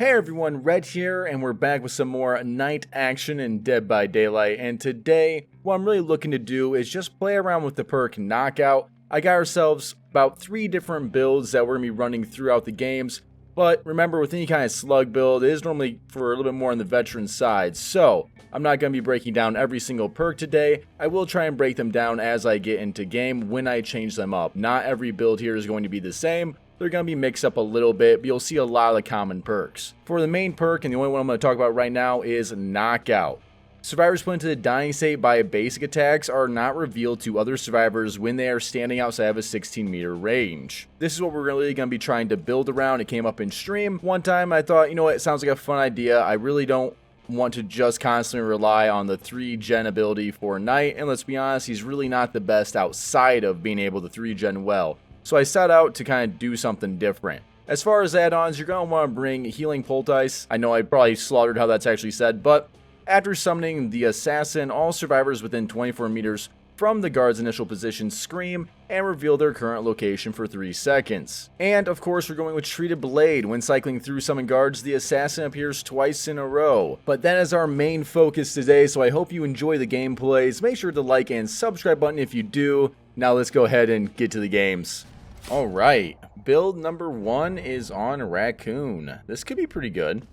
Hey everyone, Red here, and we're back with some more night action in Dead by Daylight. And today, what I'm really looking to do is just play around with the perk Knockout. I got ourselves about 3 different builds that we're going to be running throughout the games. But remember, with any kind of slug build, it is normally for a little bit more on the veteran side. So, I'm not going to be breaking down every single perk today. I will try and break them down as I get into game when I change them up. Not every build here is going to be the same. They're going to be mixed up a little bit, but you'll see a lot of the common perks. For the main perk, and the only one I'm going to talk about right now, is Knockout. Survivors put into the dying state by basic attacks are not revealed to other survivors when they are standing outside of a 16-meter range. This is what we're really going to be trying to build around. It came up in stream. One time I thought, you know what, it sounds like a fun idea. I really don't want to just constantly rely on the 3-gen ability for Knight, and let's be honest, he's really not the best outside of being able to 3-gen well. So I set out to kind of do something different. As far as add-ons, you're going to want to bring Healing Poultice. I know I probably slaughtered how that's actually said, but after summoning the Assassin, all survivors within 24 meters from the guard's initial position scream and reveal their current location for 3 seconds. And of course, we're going with Treated Blade. When cycling through summon guards, the Assassin appears twice in a row. But that is our main focus today, so I hope you enjoy the gameplays. Make sure to like and subscribe button if you do. Now let's go ahead and get to the games. Alright, build number 1 is on Raccoon. This could be pretty good.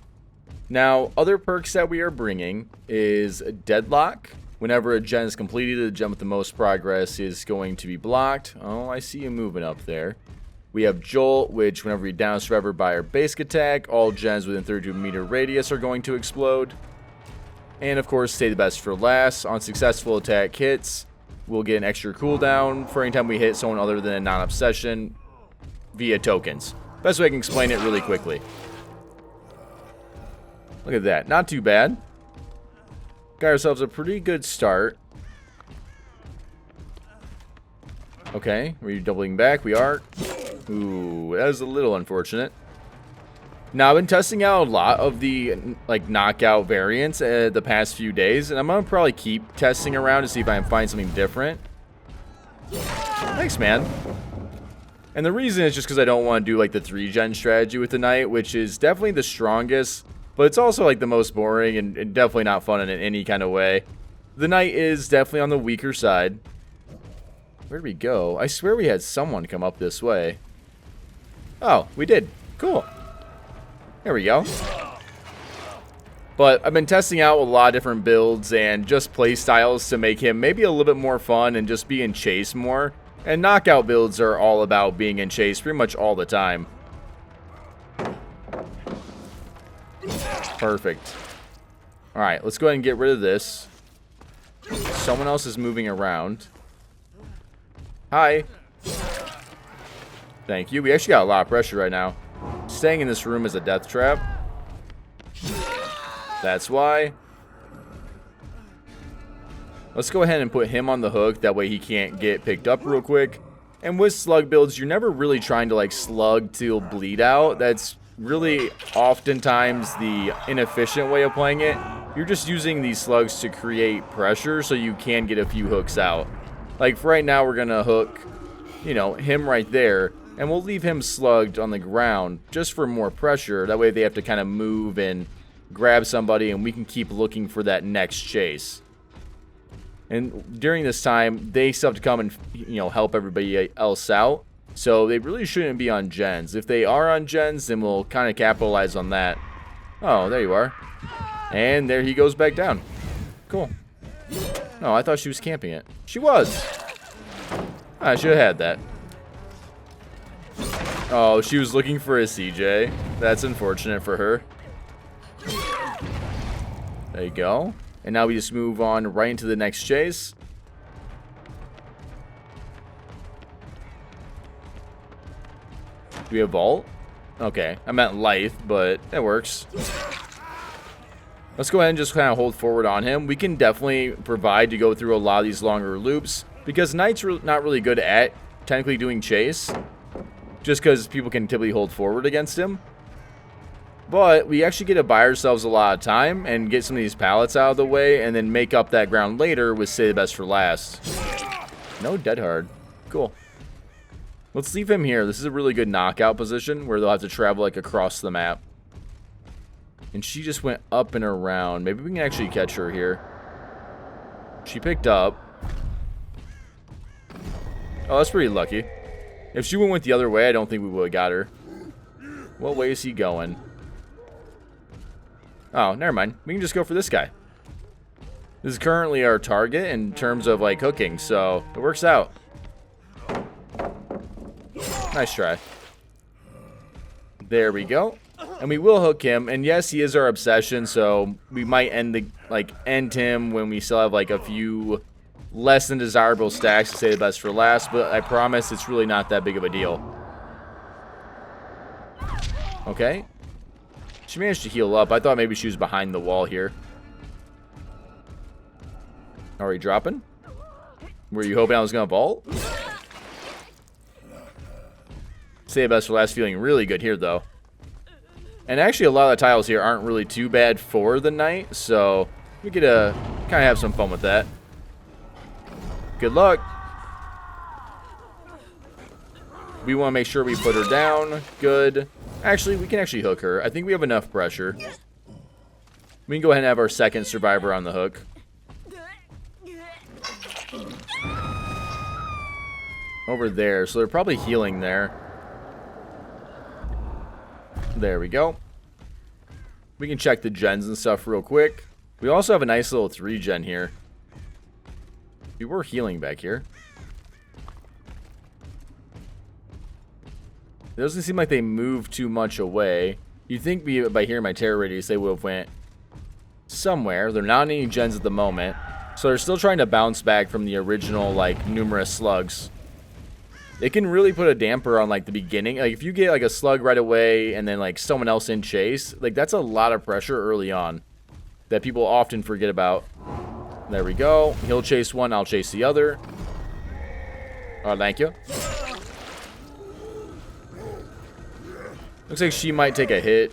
Now, other perks that we are bringing is Deadlock. Whenever a gen is completed, the gen with the most progress is going to be blocked. Oh, I see you moving up there. We have Jolt, which whenever you down a survivor by our basic attack, all gens within 32-meter radius are going to explode. And of course, Save the Best for last. On successful attack hits, we'll get an extra cooldown for any time we hit someone other than a non-obsession via tokens. Best way I can explain it really quickly. Look at that. Not too bad. Got ourselves a pretty good start. Okay. Are you doubling back? We are. Ooh, that is a little unfortunate. Now, I've been testing out a lot of the knockout variants the past few days, and I'm going to probably keep testing around to see if I can find something different. Thanks, man. And the reason is just because I don't want to do the 3-gen strategy with the Knight, which is definitely the strongest, but it's also the most boring and definitely not fun in any kind of way. The Knight is definitely on the weaker side. Where'd we go? I swear we had someone come up this way. Oh, we did. Cool. There we go. But I've been testing out a lot of different builds and just play styles to make him maybe a little bit more fun and just be in chase more. And knockout builds are all about being in chase pretty much all the time. Perfect. Alright, let's go ahead and get rid of this. Someone else is moving around. Hi. Thank you. We actually got a lot of pressure right now. Staying in this room is a death trap. That's why. Let's go ahead and put him on the hook. That way he can't get picked up real quick. And with slug builds, you're never really trying to slug till bleed out. That's really oftentimes the inefficient way of playing it. You're just using these slugs to create pressure so you can get a few hooks out. For right now, we're going to hook, him right there. And we'll leave him slugged on the ground just for more pressure. That way they have to kind of move and grab somebody, and we can keep looking for that next chase. And during this time, they still have to come and help everybody else out. So they really shouldn't be on gens. If they are on gens, then we'll kind of capitalize on that. Oh, there you are. And there he goes back down. Cool. No, I thought she was camping it. She was. I should have had that. Oh, she was looking for a CJ. That's unfortunate for her. There you go. And now we just move on right into the next chase. Do we have vault? Okay, I meant lithe, but it works. Let's go ahead and just kind of hold forward on him. We can definitely provide to go through a lot of these longer loops because Knight's not really good at technically doing chase. Just because people can typically hold forward against him. But we actually get to buy ourselves a lot of time and get some of these pallets out of the way and then make up that ground later with Save the Best for last. No dead hard. Cool. Let's leave him here. This is a really good knockout position where they'll have to travel across the map. And she just went up and around. Maybe we can actually catch her here. She picked up. Oh, that's pretty lucky. If she went the other way, I don't think we would have got her. What way is he going? Oh, never mind. We can just go for this guy. This is currently our target in terms of, like, hooking, so it works out. Nice try. There we go. And we will hook him. And yes, he is our obsession, so we might end him when we still have, like, a few less than desirable stacks to say the best for last, but I promise it's really not that big of a deal. Okay. She managed to heal up. I thought maybe she was behind the wall here. Are we dropping? Were you hoping I was going to vault? Say the best for last, feeling really good here, though. And actually, a lot of the tiles here aren't really too bad for the night, so we get to kind of have some fun with that. Good luck. We want to make sure we put her down. Good. Actually, we can actually hook her. I think we have enough pressure. We can go ahead and have our second survivor on the hook. Over there. So they're probably healing there. There we go. We can check the gens and stuff real quick. We also have a nice little 3-gen here. We were healing back here. It doesn't seem like they moved too much away. You'd think by hearing my terror radius, they would have went somewhere. They're not on any gens at the moment. So they're still trying to bounce back from the original, like, numerous slugs. It can really put a damper on, like, the beginning. Like, if you get, like, a slug right away and then, like, someone else in chase, like, that's a lot of pressure early on that people often forget about. There we go. He'll chase one, I'll chase the other. Oh, thank you. Looks like she might take a hit.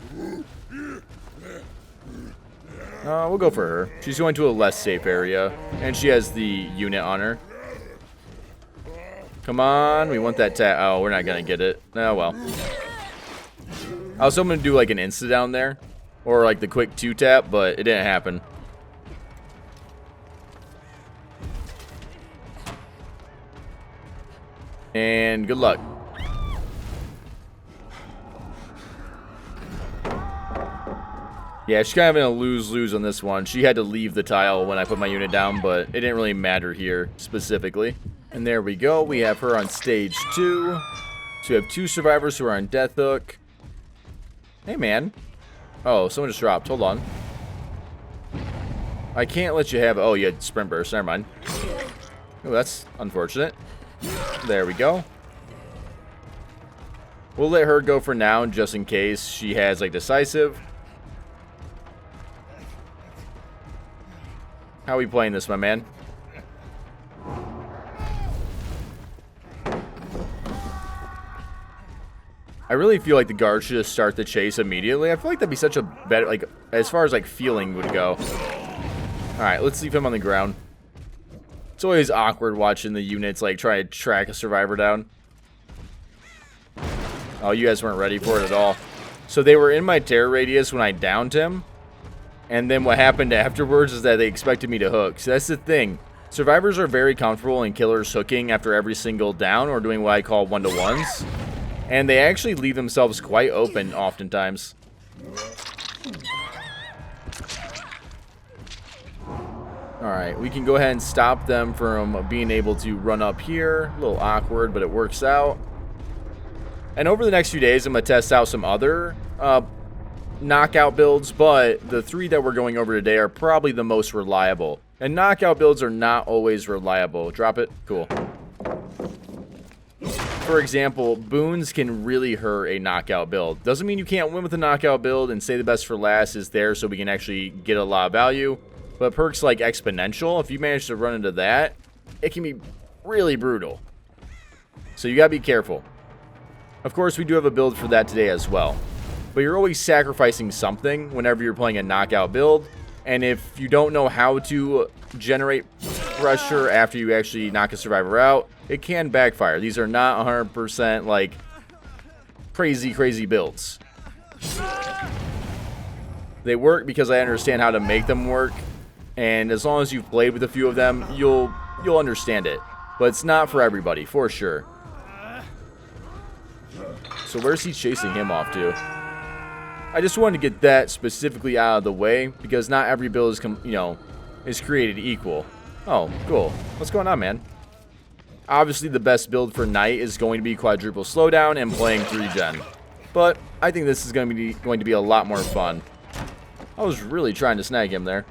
We'll go for her. She's going to a less safe area, and she has the unit on her. Come on, we want that tap. Oh, we're not going to get it. Oh, well. I was hoping to do, like, an insta down there, or, like, the quick 2-tap, but it didn't happen. And good luck. Yeah, she's kind of in a lose-lose on this one. She had to leave the tile when I put my unit down, but it didn't really matter here specifically. And there we go. We have her on stage 2. So we have 2 survivors who are on death hook. Hey, man. Oh, someone just dropped. Hold on. I can't let you have it. Oh, you had sprint burst. Never mind. Oh, that's unfortunate. There we go. We'll let her go for now, just in case she has, like, decisive. How are we playing this, my man? I really feel like the guard should just start the chase immediately. I feel like that'd be such a better, like, as far as, like, feeling would go. Alright, let's leave him on the ground. It's always awkward watching the units, like, try to track a survivor down. Oh, you guys weren't ready for it at all. So they were in my terror radius when I downed him. And then what happened afterwards is that they expected me to hook. So that's the thing. Survivors are very comfortable in killers hooking after every single down or doing what I call 1-to-1s. And they actually leave themselves quite open oftentimes. Alright, we can go ahead and stop them from being able to run up here. A little awkward, but it works out. And over the next few days, I'm going to test out some other knockout builds, but the 3 that we're going over today are probably the most reliable. And knockout builds are not always reliable. Drop it. Cool. For example, boons can really hurt a knockout build. Doesn't mean you can't win with a knockout build, and say the best for last is there so we can actually get a lot of value. But perks like exponential, if you manage to run into that, it can be really brutal. So you gotta be careful. Of course, we do have a build for that today as well. But you're always sacrificing something whenever you're playing a knockout build. And if you don't know how to generate pressure after you actually knock a survivor out, it can backfire. These are not 100% like crazy builds. They work because I understand how to make them work, and as long as you've played with a few of them, you'll understand it. But it's not for everybody, for sure. So where's he chasing him off to? I just wanted to get that specifically out of the way because not every build is, is created equal. Oh, cool. What's going on, man? Obviously, the best build for Knight is going to be quadruple slowdown and playing 3-gen. But I think this is going to be a lot more fun. I was really trying to snag him there.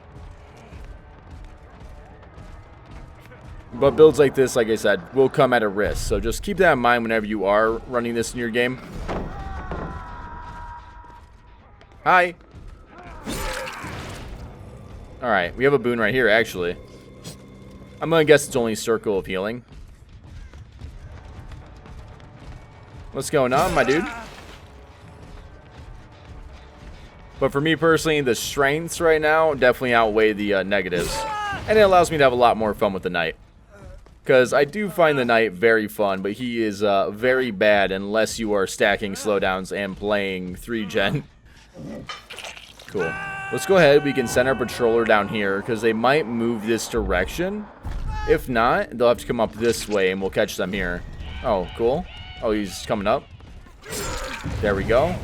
But builds like this, like I said, will come at a risk. So just keep that in mind whenever you are running this in your game. Hi. Alright, we have a boon right here, actually. I'm going to guess it's only Circle of Healing. What's going on, my dude? But for me personally, the strengths right now definitely outweigh the negatives. And it allows me to have a lot more fun with the Knight. Because I do find the Knight very fun, but he is very bad unless you are stacking slowdowns and playing 3-gen. Cool. Let's go ahead. We can send our patroller down here because they might move this direction. If not, they'll have to come up this way and we'll catch them here. Oh, cool. Oh, he's coming up. There we go.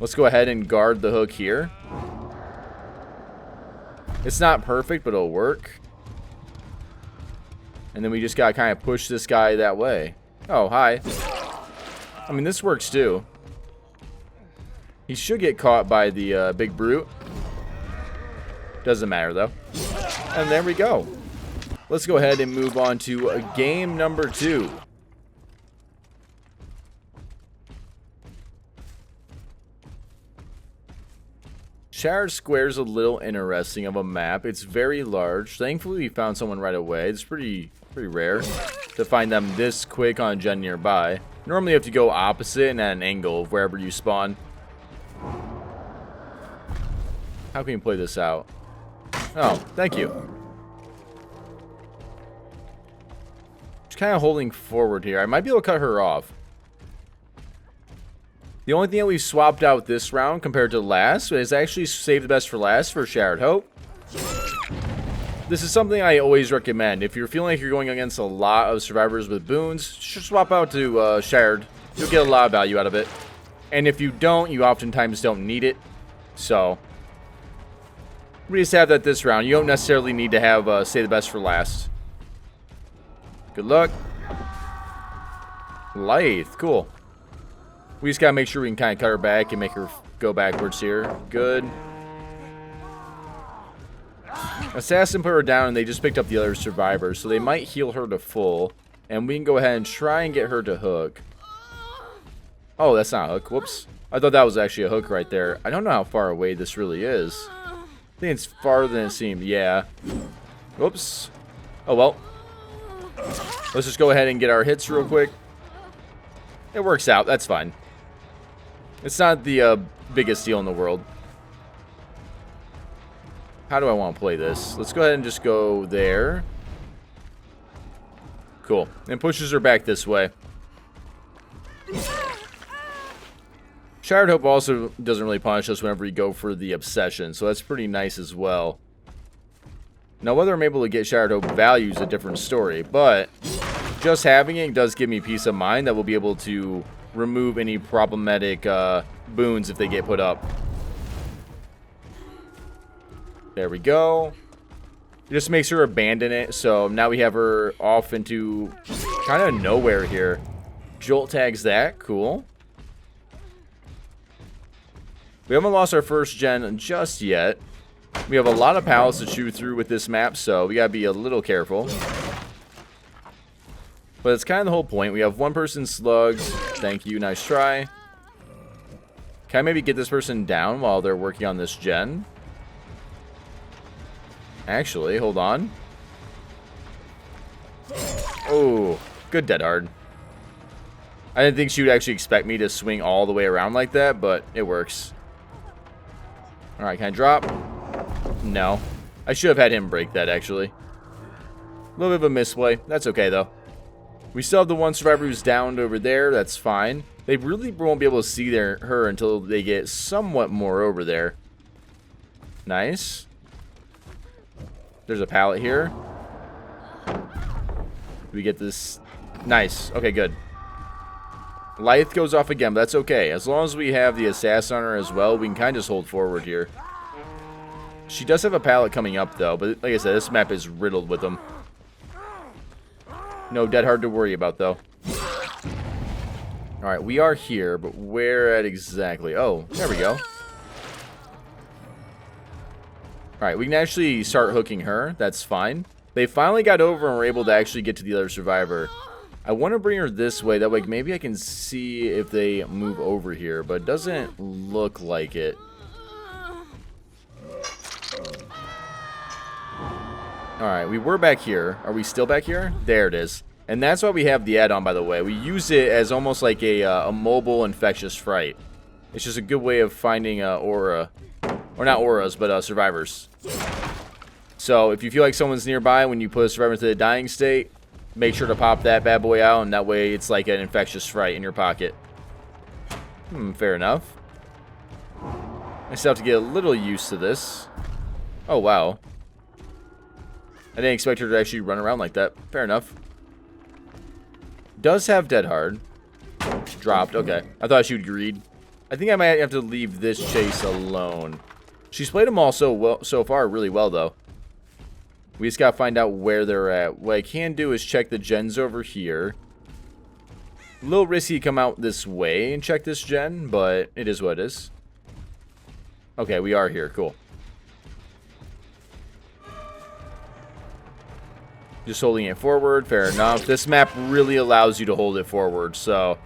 Let's go ahead and guard the hook here. It's not perfect, but it'll work. And then we just gotta kind of push this guy that way. Oh, hi. I mean, this works too. He should get caught by the big brute. Doesn't matter, though. And there we go. Let's go ahead and move on to game number 2. Shattered Square is a little interesting of a map. It's very large. Thankfully, we found someone right away. It's pretty rare to find them this quick on a gen nearby. Normally, you have to go opposite and at an angle of wherever you spawn. How can you play this out? Oh, thank you. Just kind of holding forward here. I might be able to cut her off. The only thing that we swapped out this round compared to last is actually save the best for last for Shattered Hope. This is something I always recommend. If you're feeling like you're going against a lot of survivors with boons, just swap out to Shattered. You'll get a lot of value out of it. And if you don't, you oftentimes don't need it. So, we just have that this round. You don't necessarily need to have save the best for last. Good luck. Lithe, cool. We just gotta make sure we can kind of cut her back and make her go backwards here. Good. Assassin put her down and they just picked up the other survivors, so they might heal her to full. And we can go ahead and try and get her to hook. Oh, that's not a hook. Whoops. I thought that was actually a hook right there. I don't know how far away this really is. I think it's farther than it seemed. Yeah. Whoops. Oh, well. Let's just go ahead and get our hits real quick. It works out. That's fine. It's not the biggest deal in the world. How do I want to play this? Let's go ahead and just go there. Cool. And pushes her back this way. Shattered Hope also doesn't really punish us whenever we go for the obsession, so that's pretty nice as well. Now, whether I'm able to get Shattered Hope value is a different story, but just having it does give me peace of mind that we'll be able to remove any problematic boons if they get put up. There we go. Just makes her abandon it, so now we have her off into kind of nowhere here. Jolt tags that, cool. We haven't lost our first gen just yet. We have a lot of pals to chew through with this map, so we gotta be a little careful. But it's kind of the whole point. We have one person slugs. Thank you, nice try. Can I maybe get this person down while they're working on this gen? Actually, hold on. Oh, good dead hard. I didn't think she would actually expect me to swing all the way around like that, but it works. Alright, can I drop? No. I should have had him break that, actually. A little bit of a misplay. That's okay, though. We still have the one survivor who's downed over there. That's fine. They really won't be able to see her until they get somewhat more over there. Nice. There's a pallet here. We get this. Nice. Okay, good. Light goes off again, but that's okay. As long as we have the assassin on her as well, we can kind of just hold forward here. She does have a pallet coming up, though. But like I said, this map is riddled with them. No dead hard to worry about, though. Alright, we are here, but where at exactly? Oh, there we go. Alright, we can actually start hooking her. That's fine. They finally got over and were able to actually get to the other survivor. I want to bring her this way. That way maybe I can see if they move over here. But it doesn't look like it. Alright, we were back here. Are we still back here? There it is. And that's why we have the add-on, by the way. We use it as almost like a mobile infectious fright. It's just a good way of finding aura. Or not auras, but survivors. So if you feel like someone's nearby when you put a survivor into the dying state, make sure to pop that bad boy out, and that way it's like an infectious fright in your pocket. Fair enough. I still have to get a little used to this. Oh, wow. I didn't expect her to actually run around like that. Fair enough. Does have dead hard. Dropped. Okay. I thought she would greed. I think I might have to leave this chase alone. She's played them all so far really well, though. We just gotta find out where they're at. What I can do is check the gens over here. A little risky to come out this way and check this gen, but it is what it is. Okay, we are here. Cool. Just holding it forward. Fair enough. This map really allows you to hold it forward, so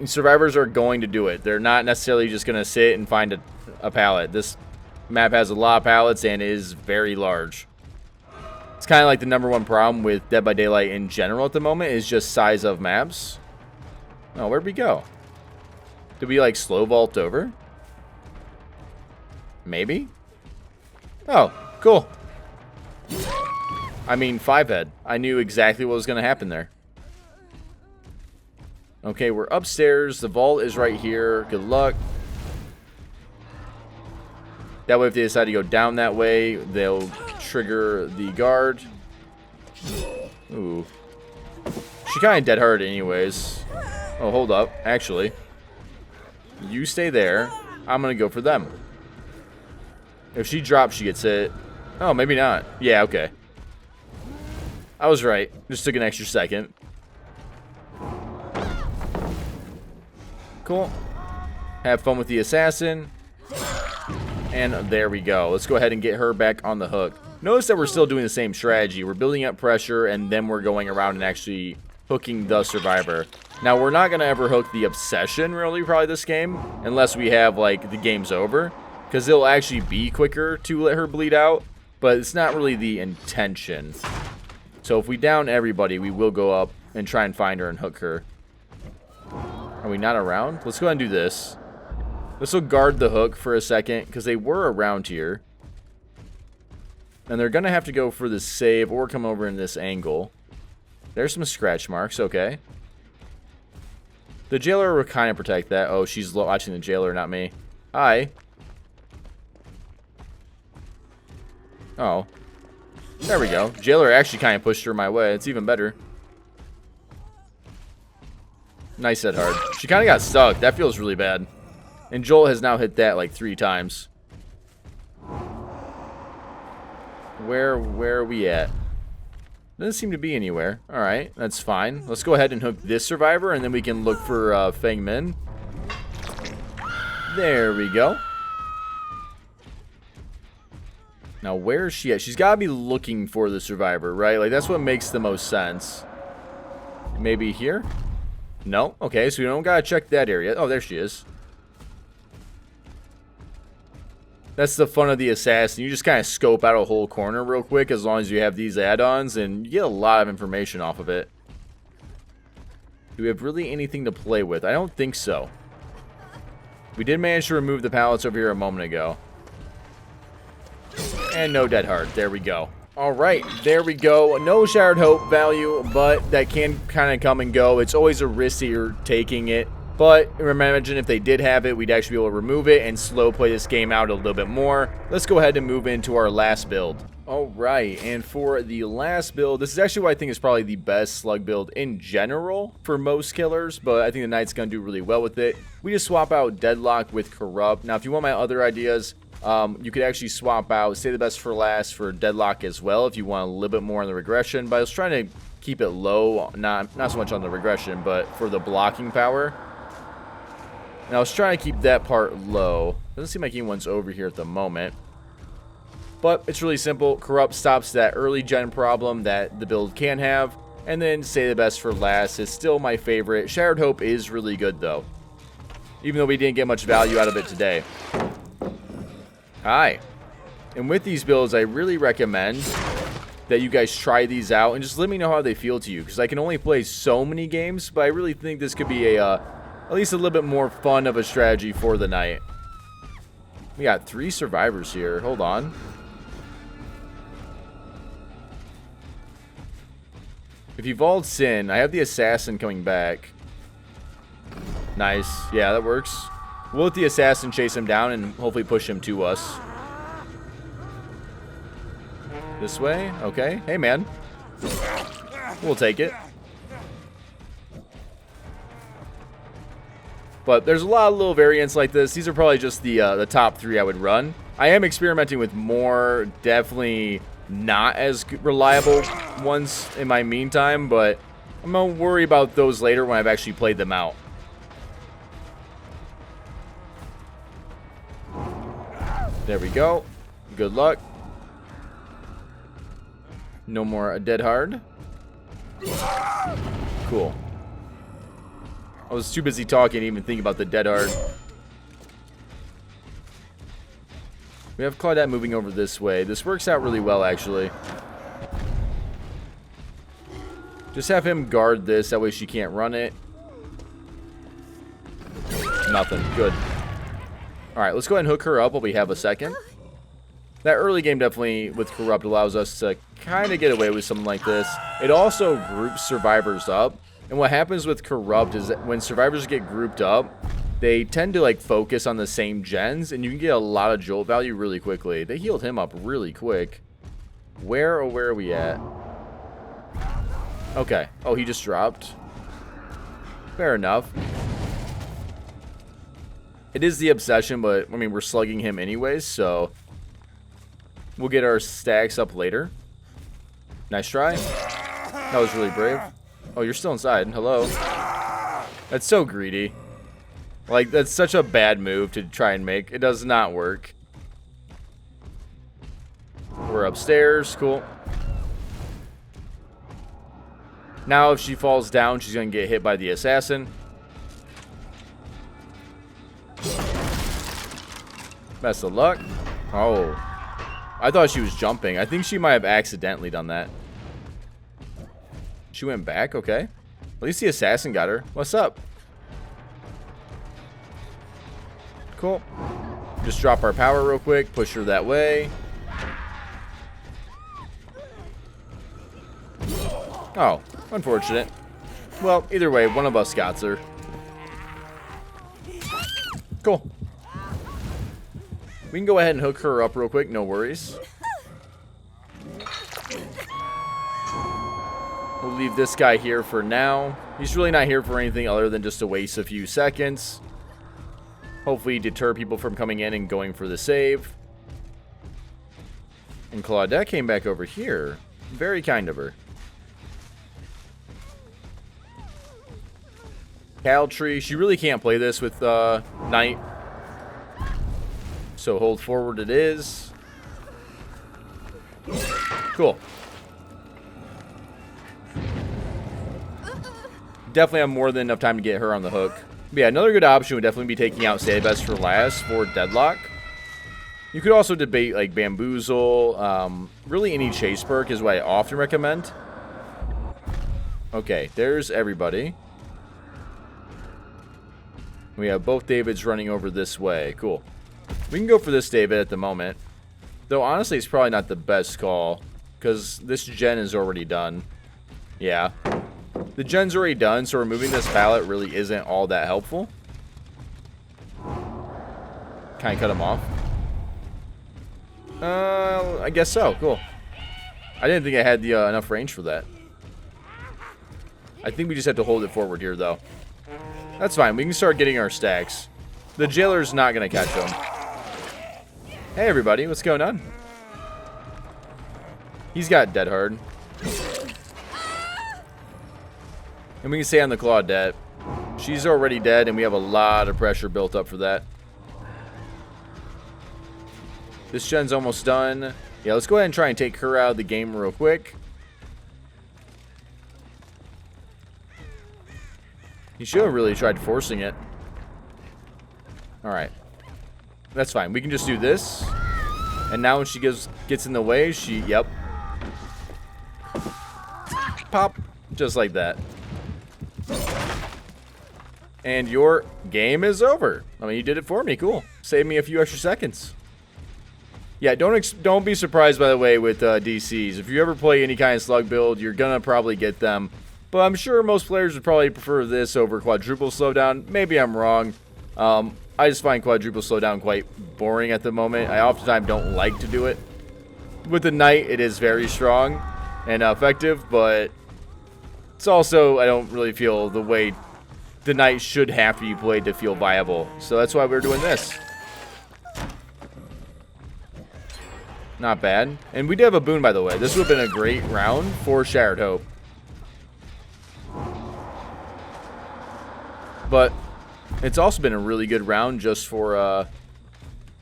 survivors are going to do it. They're not necessarily just going to sit and find a pallet. This map has a lot of pallets and is very large. It's kind of like the #1 problem with Dead by Daylight in general at the moment is just size of maps. Oh, where'd we go? Did we like slow vault over? Maybe? Oh, cool. I mean, 5-head. I knew exactly what was going to happen there. Okay, we're upstairs. The vault is right here. Good luck. That way, if they decide to go down that way, they'll trigger the guard. Ooh. She kind of dead hard anyways. Oh, hold up. Actually, you stay there. I'm going to go for them. If she drops, she gets hit. Oh, maybe not. Yeah, okay. I was right. Just took an extra second. Cool. Have fun with the assassin. And there we go. Let's go ahead and get her back on the hook. Notice that we're still doing the same strategy. We're building up pressure, and then we're going around and actually hooking the survivor. Now, we're not going to ever hook the obsession, really, probably this game, unless we have, like, the game's over. Because it'll actually be quicker to let her bleed out, but it's not really the intention. So if we down everybody, we will go up and try and find her and hook her. Are we not around? Let's go ahead and do this. This will guard the hook for a second, because they were around here. And they're going to have to go for the save or come over in this angle. There's some scratch marks, okay. The jailer will kind of protect that. Oh, she's watching the jailer, not me. Hi. Oh. There we go. Jailer actually kind of pushed her my way. It's even better. Nice hit hard. She kind of got stuck. That feels really bad. And Joel has now hit that like 3 times. Where are we at? Doesn't seem to be anywhere. Alright, that's fine. Let's go ahead and hook this survivor, and then we can look for Feng Min. There we go. Now, where is she at? She's got to be looking for the survivor, right? Like, that's what makes the most sense. Maybe here? No? Okay, so we don't got to check that area. Oh, there she is. That's the fun of the assassin. You just kind of scope out a whole corner real quick as long as you have these add-ons, and you get a lot of information off of it. Do we have really anything to play with? I don't think so. We did manage to remove the pallets over here a moment ago. And no dead hard. There we go. Alright, there we go. No Shattered Hope value, but that can kind of come and go. It's always a risk that you're taking it. But imagine if they did have it, we'd actually be able to remove it and slow play this game out a little bit more. Let's go ahead and move into our last build. Alright, and for the last build, this is actually what I think is probably the best slug build in general for most killers, but I think the Knight's going to do really well with it. We just swap out Deadlock with Corrupt. Now, if you want my other ideas, you could actually swap out Save the Best for Last for Deadlock as well if you want a little bit more on the regression, but I was trying to keep it low, not so much on the regression, but for the blocking power. And I was trying to keep that part low. Doesn't seem like anyone's over here at the moment. But it's really simple. Corrupt stops that early gen problem that the build can have. And then Save the Best for Last is still my favorite. Shattered Hope is really good though, even though we didn't get much value out of it today. Hi. And with these builds, I really recommend that you guys try these out and just let me know how they feel to you, because I can only play so many games, but I really think this could be at least a little bit more fun of a strategy for the night. We got 3 survivors here. Hold on. If you vault Sin, I have the assassin coming back. Nice. Yeah, that works. We'll let the assassin chase him down and hopefully push him to us. This way? Okay. Hey, man. We'll take it. But there's a lot of little variants like this. These are probably just the top 3 I would run. I am experimenting with more, definitely not as reliable ones in my meantime, but I'm going to worry about those later when I've actually played them out. There we go. Good luck. No more dead hard. Cool. I was too busy talking to even think about the dead hard. We have Claudette moving over this way. This works out really well, actually. Just have him guard this. That way she can't run it. Nothing. Good. Alright, let's go ahead and hook her up while we have a second. That early game definitely, with Corrupt, allows us to kind of get away with something like this. It also groups survivors up. And what happens with Corrupt is that when survivors get grouped up, they tend to like focus on the same gens, and you can get a lot of jolt value really quickly. They healed him up really quick. Where are we at? Okay. Oh, he just dropped. Fair enough. It is the obsession, but I mean, we're slugging him anyways, so we'll get our stacks up later. Nice try. That was really brave. Oh, you're still inside. Hello. That's so greedy. Like, that's such a bad move to try and make. It does not work. We're upstairs. Cool. Now, if she falls down, she's going to get hit by the assassin. Best of luck. Oh. I thought she was jumping. I think she might have accidentally done that. She went back? Okay. At least the assassin got her. What's up? Cool. Just drop our power real quick. Push her that way. Oh, unfortunate. Well, either way, one of us got her. Cool. We can go ahead and hook her up real quick. No worries. We'll leave this guy here for now. He's really not here for anything other than just to waste a few seconds. Hopefully deter people from coming in and going for the save. And Claudette came back over here. Very kind of her. Caltree. She really can't play this with Knight. So hold forward it is. Cool. Definitely have more than enough time to get her on the hook. But yeah, another good option would definitely be taking out Save Best for Last for Deadlock. You could also debate like Bamboozle. Really any chase perk is what I often recommend. Okay, there's everybody. We have both Davids running over this way. Cool. We can go for this David at the moment. Though honestly, it's probably not the best call. because this gen is already done. Yeah. The gen's already done, so removing this pallet really isn't all that helpful. Can I cut him off? I guess so. Cool. I didn't think I had the enough range for that. I think we just have to hold it forward here, though. That's fine. We can start getting our stacks. The jailer's not going to catch them. Hey, everybody. What's going on? He's got dead hard. And we can stay on the Claudette. She's already dead, and we have a lot of pressure built up for that. This gen's almost done. Yeah, let's go ahead and try and take her out of the game real quick. He should have really tried forcing it. Alright. That's fine. We can just do this. And now when she gets in the way, yep. Pop. Just like that. And your game is over. I mean, you did it for me. Cool. Saved me a few extra seconds. Yeah, don't be surprised, by the way, with DCs. If you ever play any kind of slug build, you're going to probably get them. But I'm sure most players would probably prefer this over quadruple slowdown. Maybe I'm wrong. I just find quadruple slowdown quite boring at the moment. I oftentimes don't like to do it. With the knight, it is very strong and effective, but it's also, I don't really feel the way the knight should have to be played to feel viable. So that's why we're doing this. Not bad. And we did have a boon, by the way. This would have been a great round for Shattered Hope. But it's also been a really good round just for,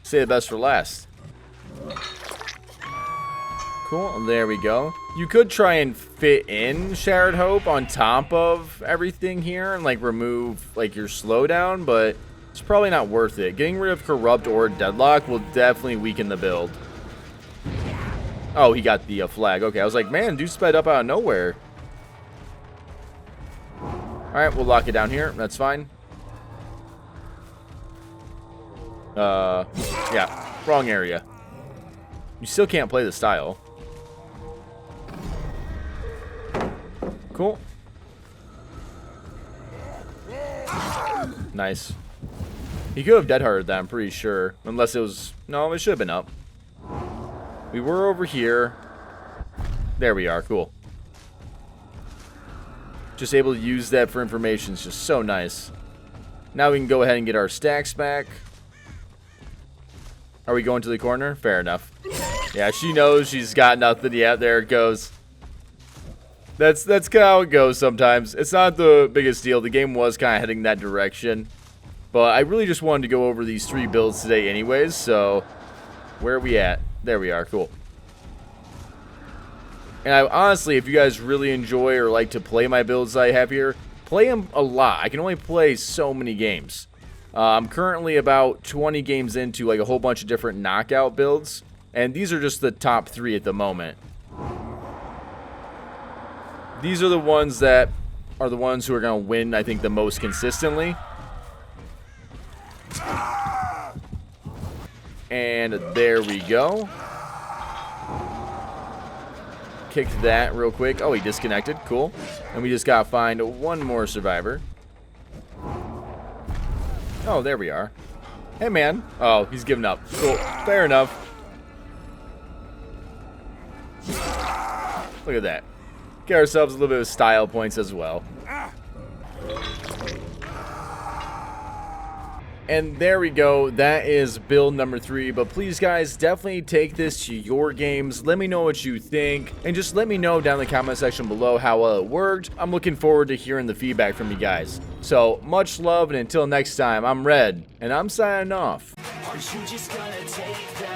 say the best for last. Cool. There we go. You could try and fit in Shattered Hope on top of everything here and, like, remove, like, your slowdown, but it's probably not worth it. Getting rid of Corrupt or Deadlock will definitely weaken the build. Oh, he got the flag. Okay, I was like, man, dude sped up out of nowhere. Alright, we'll lock it down here. That's fine. Yeah, wrong area. You still can't play the style. Cool. Nice. He could have dead hearted that, I'm pretty sure. Unless it was... No, it should have been up. We were over here. There we are. Cool. Just able to use that for information. It's just so nice. Now we can go ahead and get our stacks back. Are we going to the corner? Fair enough. Yeah, she knows she's got nothing. Yeah, there it goes. That's kind of how it goes sometimes. It's not the biggest deal. The game was kind of heading that direction. But I really just wanted to go over these 3 builds today anyways. So, where are we at? There we are. Cool. And honestly, if you guys really enjoy or like to play my builds I have here, play them a lot. I can only play so many games. I'm currently about 20 games into like a whole bunch of different knockout builds. And these are just the top 3 at the moment. These are the ones that are the ones who are going to win, I think, the most consistently. And there we go. Kicked that real quick. Oh, he disconnected. Cool. And we just got to find one more survivor. Oh, there we are. Hey, man. Oh, he's giving up. Cool. Fair enough. Look at that. Get ourselves a little bit of style points as well. And there we go. That is build number 3. But please, guys, definitely take this to your games. Let me know what you think. And just let me know down in the comment section below how well it worked. I'm looking forward to hearing the feedback from you guys. So, much love, and until next time, I'm Red, and I'm signing off. Are you just gonna take that?